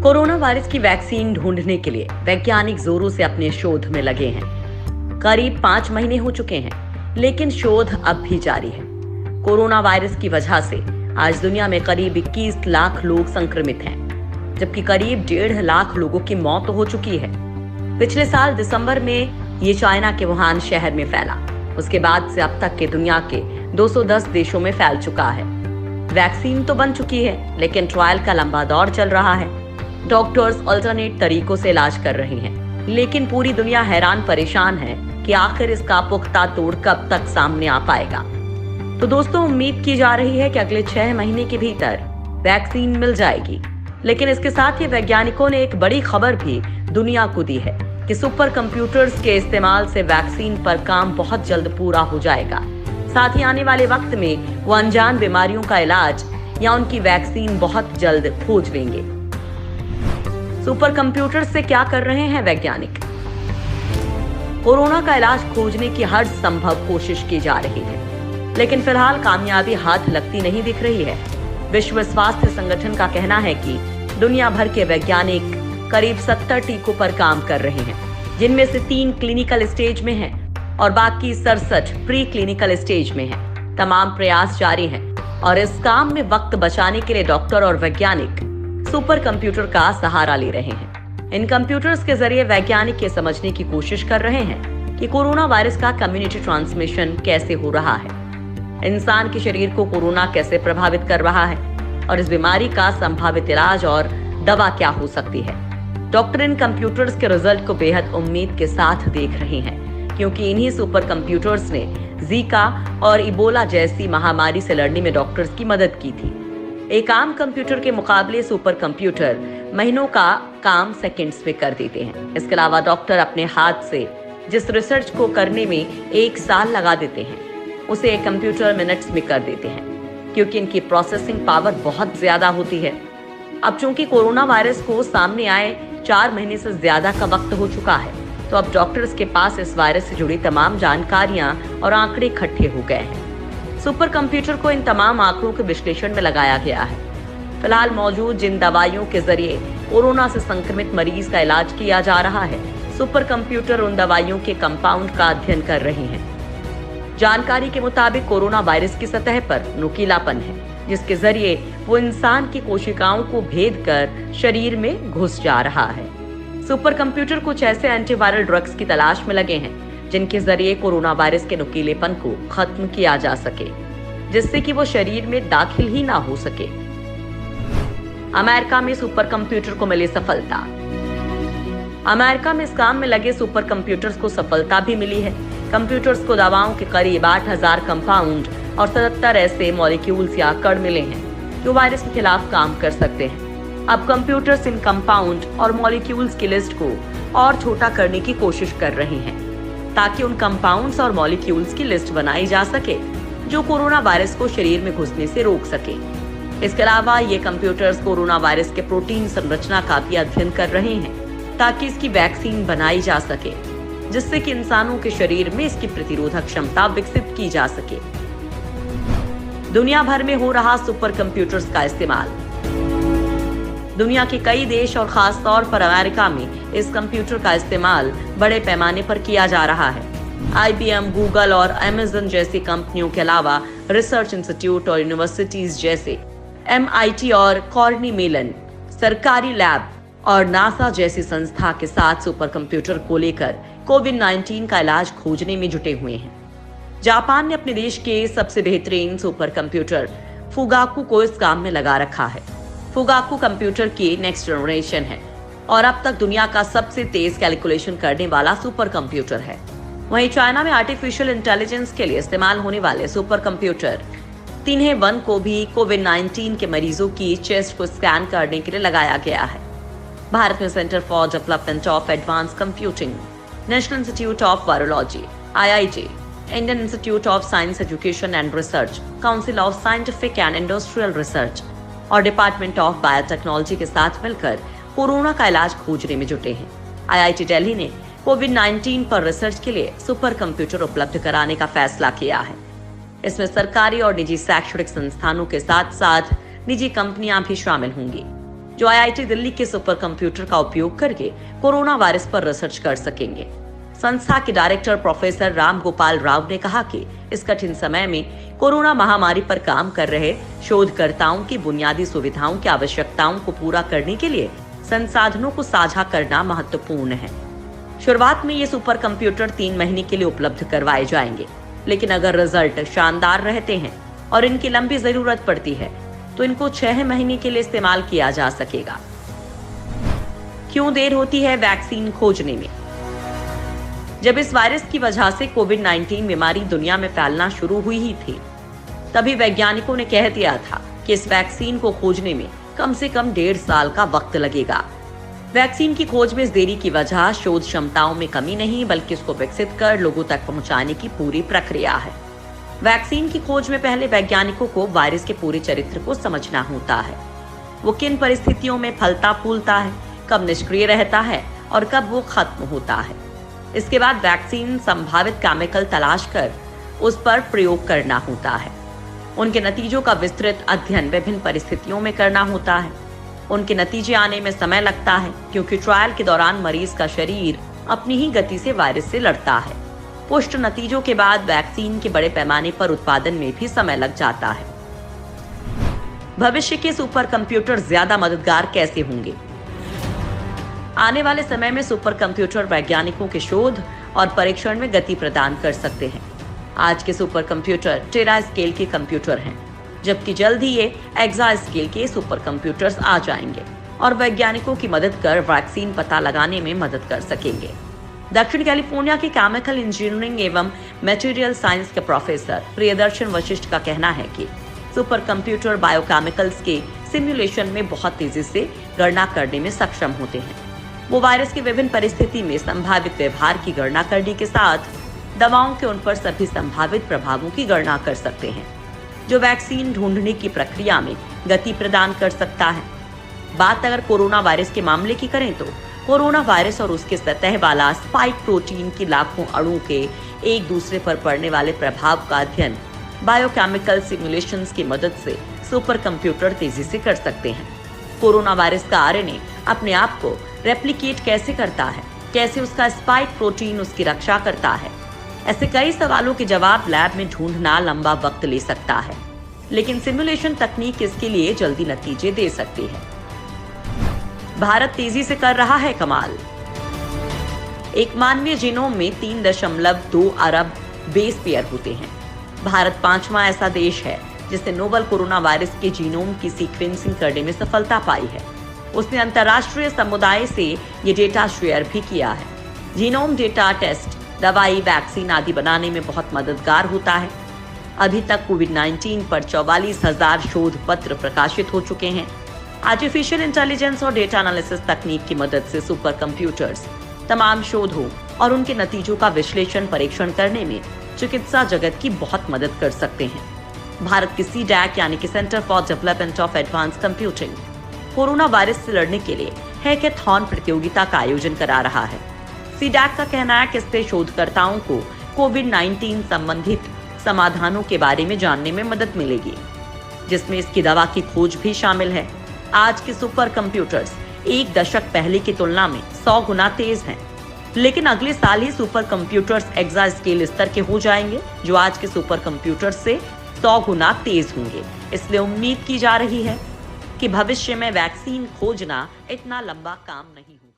Corona virus की vaccine ढूंढने के लिए वैज्ञानिक जोरों से अपने शोध में लगे हैं। करीब 5 महीने हो चुके हैं, लेकिन शोध अब भी जारी है। कोरोना वायरस की वजह से आज दुनिया में करीब 21 लाख लोग संक्रमित हैं, जबकि करीब 1.5 लाख लोगों की मौत हो चुकी है। पिछले साल दिसंबर में ये चाइना के वुहान शहर में फैला। उसके बाद से अब तक के दुनिया के 210 देशों में फैल चुका है। वैक्सीन तो बन चुकी है, लेकिन ट्रायल का लंबा दौर चल रहा है। डॉक्टर्स अल्टरनेट तरीकों से इलाज कर रहे हैं, लेकिन पूरी दुनिया हैरान परेशान है कि आखिर इसका पुख्ता तोड़ कब तक सामने आ पाएगा। तो दोस्तों, उम्मीद की जा रही है कि अगले 6 महीने के भीतर वैक्सीन मिल जाएगी। लेकिन इसके साथ ही वैज्ञानिकों ने एक बड़ी खबर भी दुनिया को दी है कि सुपर कंप्यूटर्स के इस्तेमाल से वैक्सीन पर काम बहुत जल्द पूरा हो जाएगा। साथ ही आने वाले वक्त में वो अनजान बीमारियों का इलाज या उनकी वैक्सीन बहुत जल्द खोज लेंगे। सुपर कंप्यूटर से क्या कर रहे हैं वैज्ञानिक? कोरोना का इलाज खोजने की हर संभव कोशिश की जा रही है, लेकिन फिलहाल कामयाबी हाथ लगती नहीं दिख रही है। विश्व स्वास्थ्य संगठन का कहना है कि दुनिया भर के वैज्ञानिक करीब 70 टीकों पर काम कर रहे हैं, जिनमें से 3 क्लिनिकल स्टेज में हैं और बाकी 67 प्री क्लिनिकल स्टेज में हैं। तमाम प्रयास जारी हैं और इस काम में वक्त बचाने के लिए डॉक्टर और वैज्ञानिक सुपर कंप्यूटर का सहारा ले रहे हैं। इन कंप्यूटर्स के जरिए वैज्ञानिक ये समझने की कोशिश कर रहे हैं कि कोरोना वायरस का कम्युनिटी ट्रांसमिशन कैसे हो रहा है, इंसान के शरीर को कोरोना कैसे प्रभावित कर रहा है और इस बीमारी का संभावित इलाज और दवा क्या हो सकती है। डॉक्टर इन कंप्यूटर्स के रिजल्ट को बेहद उम्मीद के साथ देख रहे हैं, क्योंकि इन्हीं सुपर कंप्यूटर्स ने जीका और इबोला जैसी महामारी से लड़ने में डॉक्टर्स की मदद की थी। एक आम कंप्यूटर के मुकाबले सुपर कंप्यूटर महीनों का काम सेकंड्स में कर देते हैं। इसके अलावा डॉक्टर अपने हाथ से जिस रिसर्च को करने में 1 साल लगा देते हैं, उसे एक कंप्यूटर मिनट्स में कर देते हैं, क्योंकि इनकी प्रोसेसिंग पावर बहुत ज्यादा होती है। अब चूंकि कोरोना वायरस को सामने आए 4 महीने से ज्यादा का वक्त हो चुका है, तो अब डॉक्टर्स के पास इस वायरस से जुड़ी तमाम जानकारियां और आंकड़े इकट्ठे हो गए हैं। सुपर कंप्यूटर को इन तमाम आंकड़ों के विश्लेषण में लगाया गया है। फिलहाल मौजूद जिन दवाइयों के जरिए कोरोना से संक्रमित मरीज का इलाज किया जा रहा है, सुपर कंप्यूटर उन दवाइयों के कंपाउंड का अध्ययन कर रहे हैं। जानकारी के मुताबिक कोरोना वायरस की सतह पर नुकीलापन है, जिसके जरिए वो इंसान की कोशिकाओं को भेद कर शरीर में घुस जा रहा है। सुपर कंप्यूटर कुछ ऐसे एंटीवायरल ड्रग्स की तलाश में लगे हैं जिनके जरिए कोरोना वायरस के नुकीलेपन को खत्म किया जा सके, जिससे कि वो शरीर में दाखिल ही ना हो सके। अमेरिका में सुपर कंप्यूटर को मिली सफलता। अमेरिका में इस काम में लगे सुपर कंप्यूटर्स को सफलता भी मिली है। कंप्यूटर्स को दवाओं के करीब 8000 कंपाउंड और 77 ऐसे मॉलिक्यूल्स या कण मिले हैं जो वायरस के खिलाफ काम कर सकते हैं। अब कंप्यूटर्स इन कंपाउंड और मॉलिक्यूल्स की लिस्ट को और छोटा करने की कोशिश कर रहे हैं, ताकि उन कंपाउंड्स और मॉलिक्यूल्स की लिस्ट बनाई जा सके जो कोरोना वायरस को शरीर में घुसने से रोक सके। इसके अलावा ये कंप्यूटर्स कोरोना वायरस के प्रोटीन संरचना का भी अध्ययन कर रहे हैं, ताकि इसकी वैक्सीन बनाई जा सके, जिससे कि इंसानों के शरीर में इसकी प्रतिरोधक क्षमता विकसित की जा सके। दुनिया भर में हो रहा सुपर कंप्यूटर्स का इस्तेमाल। दुनिया के कई देश और खास तौर पर अमेरिका में इस कंप्यूटर का इस्तेमाल बड़े पैमाने पर किया जा रहा है। IBM, गूगल और अमेज़न जैसी कंपनियों के अलावा रिसर्च इंस्टीट्यूट और यूनिवर्सिटीज जैसे MIT और कॉर्नी मेलन, सरकारी लैब और नासा जैसी संस्था के साथ सुपर कंप्यूटर को लेकर कोविड-19 का इलाज खोजने में जुटे हुए हैं। जापान ने अपने देश के सबसे बेहतरीन सुपर कंप्यूटर फुगाकू को इस काम में लगा रखा है। फुगाकू कंप्यूटर की नेक्स्ट जनरेशन है और अब तक दुनिया का सबसे तेज कैलकुलेशन करने वाला सुपर कंप्यूटर है। वहीं चाइना में आर्टिफिशियल इंटेलिजेंस के लिए इस्तेमाल होने वाले सुपर कंप्यूटर तिन्हे 1 को भी कोविड-19 के मरीजों की चेस्ट को स्कैन करने के लिए लगाया गया है। भारत में centre for development of advance computing, national institute of virology, IIT, Indian institute of science education and research, council of scientific and industrial research और डिपार्टमेंट ऑफ बायोटेक्नोलॉजी के साथ मिलकर कोरोना का इलाज खोजने में जुटे हैं। IIT दिल्ली ने कोविड-19 पर रिसर्च के लिए सुपर कंप्यूटर उपलब्ध कराने का फैसला किया है। इसमें सरकारी और निजी शैक्षणिक संस्थानों के साथ साथ निजी कंपनियां भी शामिल होंगी। जो IIT दिल्ली के सुपर कंप्यूटर का उपयोग करके कोरोना वायरस पर रिसर्च कर सकेंगे। संस्था के डायरेक्टर प्रोफेसर राम गोपाल राव ने कहा कि इस कठिन समय में कोरोना महामारी पर काम कर रहे शोधकर्ताओं की बुनियादी सुविधाओं की आवश्यकताओं को पूरा करने के लिए संसाधनों को साझा करना महत्वपूर्ण है। शुरुआत में ये सुपर कंप्यूटर 3 महीने के लिए उपलब्ध करवाए जाएंगे, लेकिन अगर रिजल्ट शानदार रहते हैं और इनकी लंबी जरूरत पड़ती है तो इनको 6 महीने के लिए इस्तेमाल किया जा सकेगा। क्यों देर होती है वैक्सीन खोजने में? जब इस वायरस की वजह से कोविड-19 बीमारी दुनिया में फैलना शुरू हुई ही थी, तभी वैज्ञानिकों ने कह दिया था कि इस वैक्सीन को खोजने में कम से कम 1.5 साल का वक्त लगेगा। वैक्सीन की खोज में इस देरी की वजह शोध क्षमताओं में कमी नहीं, बल्कि इसको विकसित कर लोगों तक पहुंचाने की पूरी प्रक्रिया है। वैक्सीन की खोज में पहले वैज्ञानिकों को वायरस के पूरे चरित्र को समझना होता है। वो किन परिस्थितियों में फलता फूलता है, कब निष्क्रिय रहता है और कब वो खत्म होता है। इसके बाद वैक्सीन संभावित केमिकल तलाश कर उस पर प्रयोग करना होता है। उनके नतीजों का विस्तृत अध्ययन विभिन्न परिस्थितियों में करना होता है। उनके नतीजे आने में समय लगता है, क्योंकि ट्रायल के दौरान मरीज का शरीर अपनी ही गति से वायरस से लड़ता है। पुष्ट नतीजों के बाद वैक्सीन के बड़े पैमाने पर उत्पादन में भी समय लग जाता है। भविष्य के सुपर कंप्यूटर ज्यादा मददगार कैसे होंगे? आने वाले समय में सुपर कंप्यूटर वैज्ञानिकों के शोध और परीक्षण में गति प्रदान कर सकते हैं। आज के सुपर कंप्यूटर टेरा स्केल के कंप्यूटर हैं, जबकि जल्द ही ये एक्सा स्केल के सुपर कंप्यूटर्स आ जाएंगे और वैज्ञानिकों की मदद कर वैक्सीन पता लगाने में मदद कर सकेंगे। दक्षिण कैलिफोर्निया के केमिकल इंजीनियरिंग एवं मटेरियल साइंस के प्रोफेसर प्रियदर्शन वशिष्ठ का कहना है कि सुपर कंप्यूटर बायोकेमिकल्स के सिमुलेशन में बहुत तेजी से गणना करने में सक्षम होते हैं। वो वायरस की विभिन्न परिस्थिति में संभावित व्यवहार की गणना करने के साथ दवाओं के उन पर सभी संभावित प्रभावों की गणना कर सकते हैं, जो वैक्सीन ढूंढने की प्रक्रिया में गति प्रदान कर सकता है। बात अगर कोरोना वायरस के मामले की करें तो कोरोना वायरस और उसके सतह वाला स्पाइक प्रोटीन की लाखों अणुओं के एक दूसरे पर पड़ने वाले प्रभाव का अध्ययन बायोकेमिकल सिमुलेशंस की मदद से सुपर कंप्यूटर तेजी से कर सकते हैं। कोरोना वायरस का आरएनए अपने आप को रेप्लिकेट कैसे करता है, कैसे उसका स्पाइक प्रोटीन उसकी रक्षा करता है, ऐसे कई सवालों के जवाब लैब में ढूंढना लंबा वक्त ले सकता है, लेकिन सिमुलेशन तकनीक इसके लिए जल्दी नतीजे दे सकती है। भारत तेजी से कर रहा है कमाल। एक मानवीय जीनोम में 3.2 अरब बेस पेयर होते हैं। भारत 5वां ऐसा देश है जिसने नोवल कोरोना वायरस के जीनोम की सीक्वेंसिंग करने में सफलता पाई है। उसने अंतर्राष्ट्रीय समुदाय से ये डेटा शेयर भी किया है। जीनोम डेटा टेस्ट दवाई, वैक्सीन आदि बनाने में बहुत मददगार होता है। अभी तक कोविड-19 पर 44,000 शोध पत्र प्रकाशित हो चुके हैं। आर्टिफिशियल इंटेलिजेंस और डेटा एनालिसिस तकनीक की मदद से सुपर कंप्यूटर्स तमाम शोधों और उनके नतीजों का विश्लेषण परीक्षण करने में चिकित्सा जगत की बहुत मदद कर सकते हैं। भारत की CDAC यानी कि centre for development of advance computing corona virus से लड़ने के लिए हैकेथॉन प्रतियोगिता का आयोजन करा रहा है। CDAC का कहना है कि इससे शोधकर्ताओं को कोविड-19 संबंधित समाधानों के बारे में जानने में मदद मिलेगी, जिसमें इसकी दवा की खोज भी शामिल है। आज के सुपर कंप्यूटर्स एक दशक पहले की तुलना में 100 गुना तेज हैं, लेकिन अगले साल ही सुपर कंप्यूटर्स एक्सा स्केल स्तर के हो जाएंगे, जो आज के सुपर कंप्यूटर्स से 100 गुना तेज होंगे। इसलिए उम्मीद की जा रही है कि भविष्य में वैक्सीन खोजना इतना लंबा काम नहीं होगा।